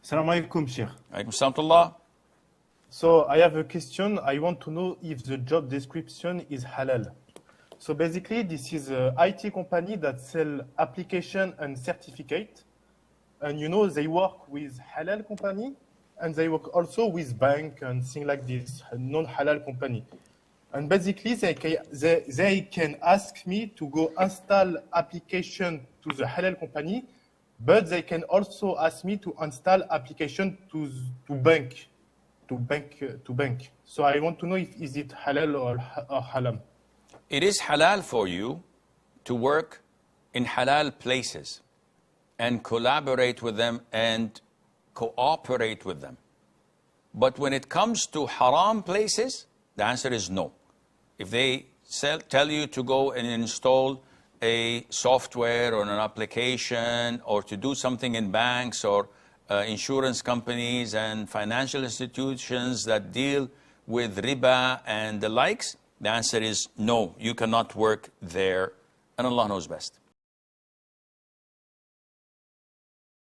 Assalamu alaikum, Sheikh. Alaikum salam. So I have a question. I want to know if the job description is halal. So basically, this is an IT company that sell application and certificate. And they work with halal company and they work also with bank and things like this, non-halal company. And basically, they can ask me to go install application to the halal company, but they can also ask me to install application to bank. So I want to know if is it halal or haram. It is halal for you to work in halal places and collaborate with them and cooperate with them. But when it comes to haram places, the answer is no. If they tell you to go and install a software or an application or to do something in banks or insurance companies and financial institutions that deal with riba and the likes, the answer is no, you cannot work there, and Allah knows best.